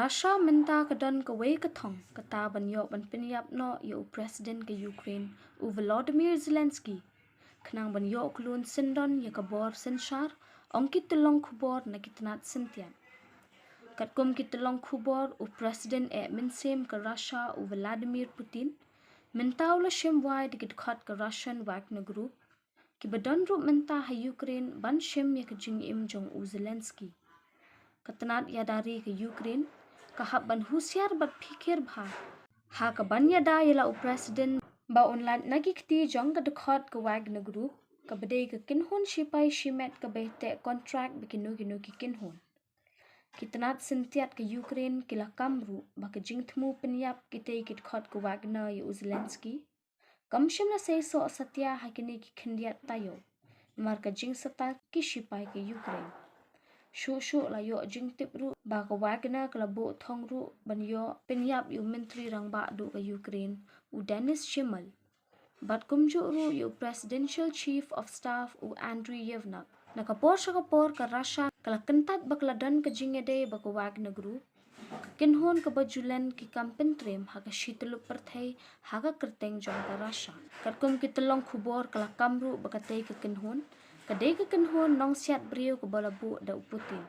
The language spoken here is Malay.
Russia minta kedon ke wei ketong kata banyok ban penyap no yu presiden ke Ukraine u Volodymyr Zelensky. Kenang banyok kulun sindon ya kabor senshar ongkit telong kubor na kitnat sentian. Katkum kitolong kubor u presiden minsem ke Russia u Vladimir Putin minta ula shem wai dikit khat ke Russian Wagner Group ki bedon rup minta ha Ukraine ban shem ya ke jing im jong u Zelensky. Ketenat ya dari ke Ukraine kahap ban husiar bat pikir bha ha ke ban ya da yala u presiden ba online nagi kti jong ke dekhot ke Wagner Group ke bedai ke kinhun shipai shimet ke behte kontrak bikinu kinu ki kinhun. Ketenat sentiat ke Ukraine kila kamru ba ke jing temu penyap kita kit khot ke Wagner ya u Zelensky. Kam shem na say so satya ha kini ki khendiat tayo mar ke jing seta ki shipai ke Ukraine. Shuk la yo jing tip ru ba ke Wagner ke labo thong ru ban yo penyap yu menteri rang ba du ke Ukraine u Denis Shmyhal. Bat kumju ru yu presidential chief of staff u Andriy Yevnak. Na kapor ke Russia kala kentat bakladan ke jingede ba ke Wagner Group. Kinhon ke bajulan ki kampen trim ha ke shitelu perthai ha ke kerteng jong ke Russia. Katkum kitolong kubor kala kamru ba ke te ke kinhon. Kadai ke kinhon nong siat brio ke balabu da Putin.